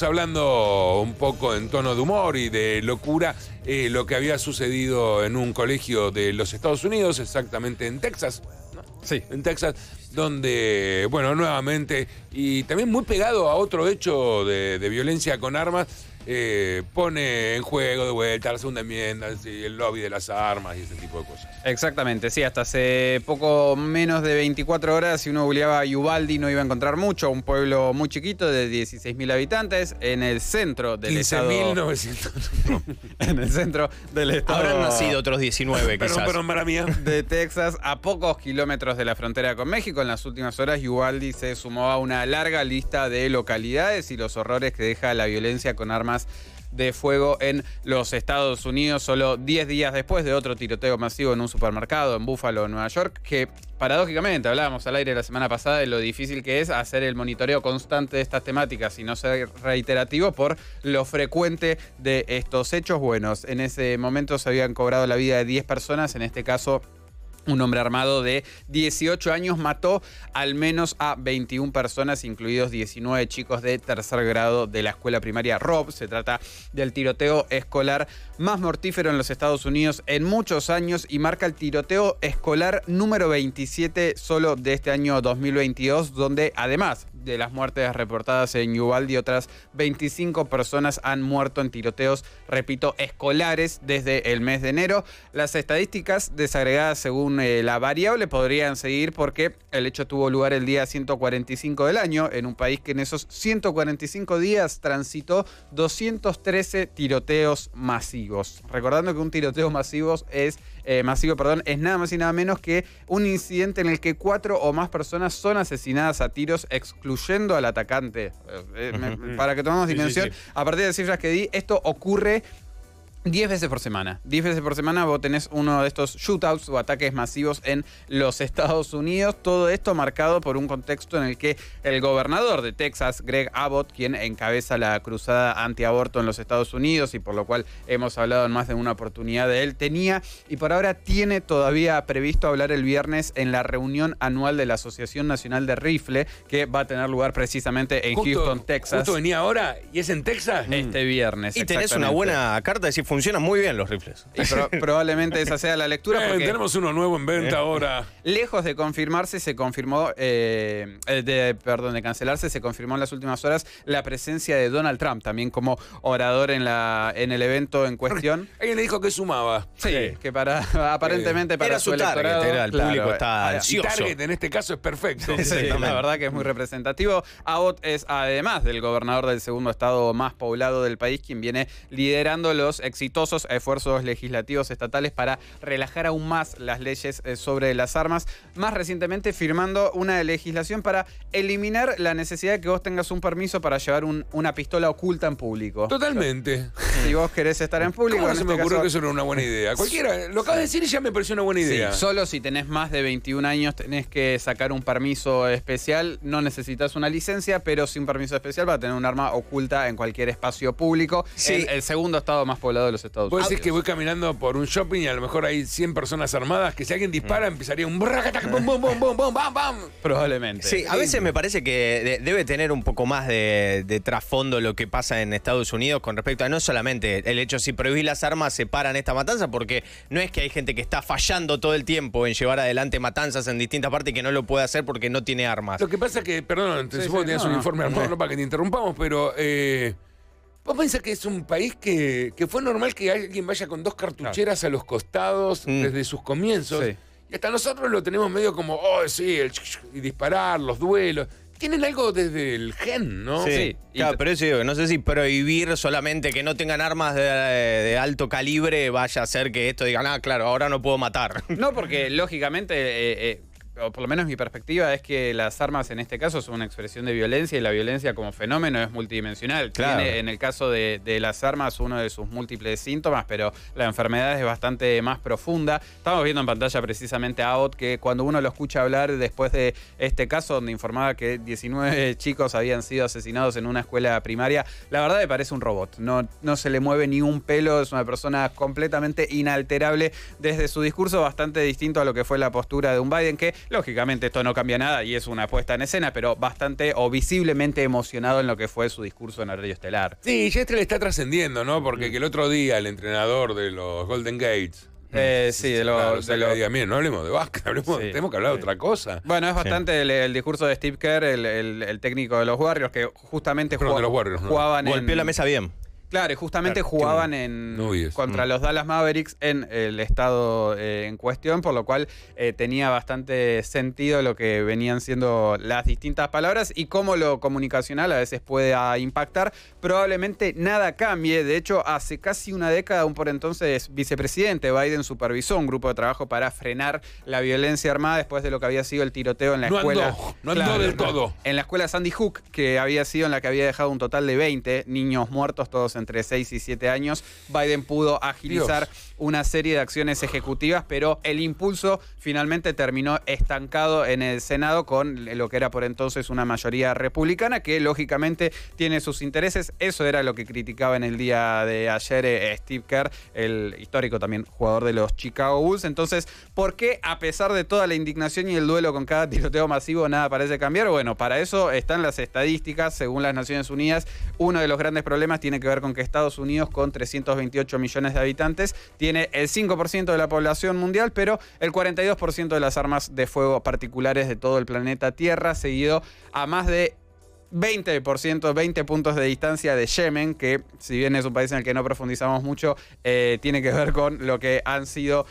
Hablando un poco en tono de humor y de locura, lo que había sucedido en un colegio de los Estados Unidos, exactamente en Texas, ¿no? Sí. En Texas, donde, bueno, nuevamente, y también muy pegado a otro hecho de violencia con armas, pone en juego de vuelta la segunda enmienda, el lobby de las armas y ese tipo de cosas. Exactamente, sí, hasta hace poco menos de 24 horas, si uno googleaba Uvalde no iba a encontrar mucho, un pueblo muy chiquito de 16.000 habitantes, en el centro del estado. 15.900. En el centro del estado. Habrán nacido otros 19 quizás. Perdón, para mí. De Texas, a pocos kilómetros de la frontera con México. En las últimas horas, Uvalde se sumó a una larga lista de localidades y los horrores que deja la violencia con armas de fuego en los Estados Unidos, solo 10 días después de otro tiroteo masivo en un supermercado en Buffalo, Nueva York, que paradójicamente hablábamos al aire la semana pasada de lo difícil que es hacer el monitoreo constante de estas temáticas y no ser reiterativo por lo frecuente de estos hechos. Buenos, en ese momento se habían cobrado la vida de 10 personas, en este caso un hombre armado de 18 años mató al menos a 21 personas, incluidos 19 chicos de tercer grado de la escuela primaria Robb. Se trata del tiroteo escolar más mortífero en los Estados Unidos en muchos años y marca el tiroteo escolar número 27 solo de este año 2022, donde además de las muertes reportadas en Uvalde, otras 25 personas han muerto en tiroteos, repito, escolares desde el mes de enero. Las estadísticas desagregadas según la variable podrían seguir porque el hecho tuvo lugar el día 145 del año, en un país que en esos 145 días transitó 213 tiroteos masivos. Recordando que un tiroteo masivo es nada más y nada menos que un incidente en el que 4 o más personas son asesinadas a tiros, excluyendo al atacante. Para que tomemos dimensión, sí. A partir de cifras que di, esto ocurre 10 veces por semana. 10 veces por semana vos tenés uno de estos shootouts o ataques masivos en los Estados Unidos. Todo esto marcado por un contexto en el que el gobernador de Texas, Greg Abbott, quien encabeza la cruzada antiaborto en los Estados Unidos y por lo cual hemos hablado en más de una oportunidad de él, tenía y por ahora tiene todavía previsto hablar el viernes en la reunión anual de la Asociación Nacional de Rifle, que va a tener lugar precisamente en Houston, Texas. Justo venía ahora y es en Texas. Este viernes. Y tenés una buena carta de decir funcionan muy bien los rifles. Y probablemente esa sea la lectura. Porque tenemos uno nuevo en venta ahora. Lejos de confirmarse, se confirmó, de cancelarse, se confirmó en las últimas horas la presencia de Donald Trump, también como orador en el evento en cuestión. Alguien le dijo que sumaba. Sí, que aparentemente para era su electorado, target, era el público está ansioso. Y target en este caso es perfecto. Sí, la verdad que es muy representativo. Abbott es, además del gobernador del segundo estado más poblado del país, quien viene liderando los exitosos esfuerzos legislativos estatales para relajar aún más las leyes sobre las armas, más recientemente firmando una legislación para eliminar la necesidad de que vos tengas un permiso para llevar una pistola oculta en público. Totalmente. Si vos querés estar en público... ¿Cómo se me ocurrió que eso era una buena idea? Cualquiera, lo acabas de decir y ya me pareció una buena idea. Sí, solo si tenés más de 21 años tenés que sacar un permiso especial, no necesitas una licencia, pero sin permiso especial va a tener un arma oculta en cualquier espacio público. Sí. En el segundo estado más poblado de los Estados Unidos. Vos decís que voy caminando por un shopping y a lo mejor hay 100 personas armadas, que si alguien dispara empezaría un bracatac, bum, bum, bum, bum, bum, bam, bam. Probablemente. Sí, a veces me parece que debe tener un poco más de trasfondo lo que pasa en Estados Unidos con respecto a no solamente el hecho si prohibís las armas se paran esta matanza, porque no es que hay gente que está fallando todo el tiempo en llevar adelante matanzas en distintas partes y que no lo puede hacer porque no tiene armas. Lo que pasa es que, perdón, te supongo que tenías un informe armado, no para que te interrumpamos, pero vos pensás que es un país que fue normal que alguien vaya con 2 cartucheras a los costados desde sus comienzos. Sí. Y hasta nosotros lo tenemos medio como, sí, y disparar, los duelos. Tienen algo desde el gen, ¿no? Sí. Claro, pero eso digo, que no sé si prohibir solamente que no tengan armas de alto calibre vaya a hacer que esto digan, claro, ahora no puedo matar. No, porque lógicamente... o por lo menos mi perspectiva es que las armas en este caso son una expresión de violencia y la violencia como fenómeno es multidimensional. Claro. Tiene en el caso de las armas uno de sus múltiples síntomas, pero la enfermedad es bastante más profunda. Estamos viendo en pantalla precisamente a Abbott, que cuando uno lo escucha hablar después de este caso donde informaba que 19 chicos habían sido asesinados en una escuela primaria, la verdad me parece un robot. No se le mueve ni un pelo, es una persona completamente inalterable desde su discurso, bastante distinto a lo que fue la postura de un Biden, que Lógicamente esto no cambia nada y es una puesta en escena, pero bastante o visiblemente emocionado en lo que fue su discurso en Horario Estelar. Sí, ya le está trascendiendo, ¿no? Porque que el otro día el entrenador de los Golden Gates... Sí, de los... Miren, no hablemos de básquet, tenemos que hablar de otra cosa. Bueno, es bastante el discurso de Steve Kerr, el técnico de los Warriors, que justamente jugaban Golpeó la mesa bien. Claro, y justamente jugaban contra los Dallas Mavericks en el estado en cuestión, por lo cual tenía bastante sentido lo que venían siendo las distintas palabras y cómo lo comunicacional a veces puede impactar. Probablemente nada cambie. De hecho, hace casi una década, aún por entonces vicepresidente Biden supervisó un grupo de trabajo para frenar la violencia armada después de lo que había sido el tiroteo en la escuela. No andó del todo. En la escuela Sandy Hook, que había sido en la que había dejado un total de 20 niños muertos, todos entre 6 y 7 años. Biden pudo agilizar una serie de acciones ejecutivas, pero el impulso finalmente terminó estancado en el Senado con lo que era por entonces una mayoría republicana, que lógicamente tiene sus intereses. Eso era lo que criticaba en el día de ayer Steve Kerr, el histórico también jugador de los Chicago Bulls. Entonces, ¿por qué a pesar de toda la indignación y el duelo con cada tiroteo masivo nada parece cambiar? Bueno, para eso están las estadísticas. Según las Naciones Unidas, uno de los grandes problemas tiene que ver con que Estados Unidos, con 328 millones de habitantes, tiene el 5% de la población mundial, pero el 42% de las armas de fuego particulares de todo el planeta Tierra, seguido a más de 20%, 20 puntos de distancia de Yemen, que si bien es un país en el que no profundizamos mucho, tiene que ver con lo que han sido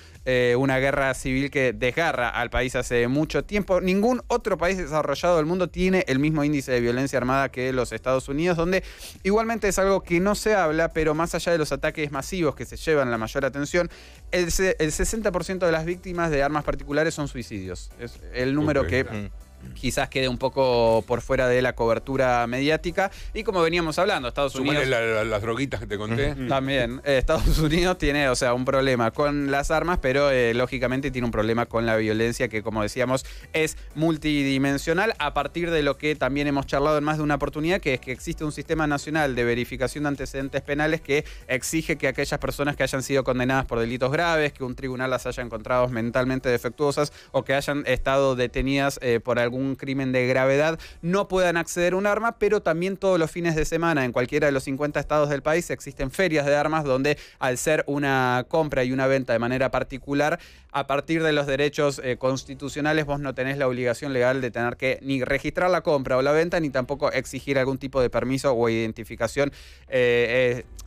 una guerra civil que desgarra al país hace mucho tiempo. Ningún otro país desarrollado del mundo tiene el mismo índice de violencia armada que los Estados Unidos, donde igualmente es algo que no se habla, pero más allá de los ataques masivos que se llevan la mayor atención, el 60% de las víctimas de armas particulares son suicidios. Es el número que quizás quede un poco por fuera de la cobertura mediática. Y como veníamos hablando, Estados Unidos... las droguitas que te conté. También, Estados Unidos tiene, un problema con las armas, pero lógicamente tiene un problema con la violencia que, como decíamos, es multidimensional, a partir de lo que también hemos charlado en más de una oportunidad, que es que existe un sistema nacional de verificación de antecedentes penales que exige que aquellas personas que hayan sido condenadas por delitos graves, que un tribunal las haya encontrado mentalmente defectuosas o que hayan estado detenidas por algún crimen de gravedad, no puedan acceder a un arma, pero también todos los fines de semana en cualquiera de los 50 estados del país existen ferias de armas donde, al ser una compra y una venta de manera particular, a partir de los derechos constitucionales, vos no tenés la obligación legal de tener que ni registrar la compra o la venta, ni tampoco exigir algún tipo de permiso o identificación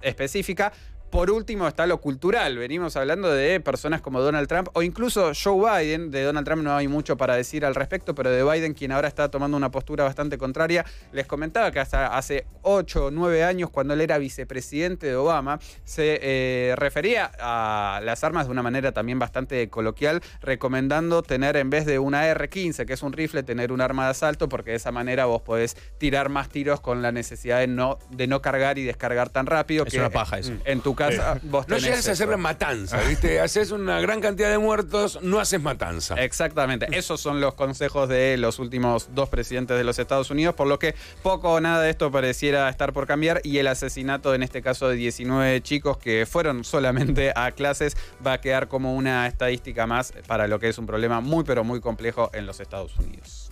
específica. Por último está lo cultural. Venimos hablando de personas como Donald Trump o incluso Joe Biden. De Donald Trump no hay mucho para decir al respecto, pero de Biden, quien ahora está tomando una postura bastante contraria. Les comentaba que hasta hace 8 o 9 años, cuando él era vicepresidente de Obama, se refería a las armas de una manera también bastante coloquial, recomendando tener, en vez de una R-15, que es un rifle, tener un arma de asalto, porque de esa manera vos podés tirar más tiros con la necesidad de no cargar y descargar tan rápido. Es una paja eso. En tu casa vos no tenés llegas a hacer matanza, ¿viste? Haces una gran cantidad de muertos, no haces matanza. Exactamente. Esos son los consejos de los últimos 2 presidentes de los Estados Unidos, por lo que poco o nada de esto pareciera estar por cambiar, y el asesinato, en este caso de 19 chicos que fueron solamente a clases, va a quedar como una estadística más para lo que es un problema muy pero muy complejo en los Estados Unidos.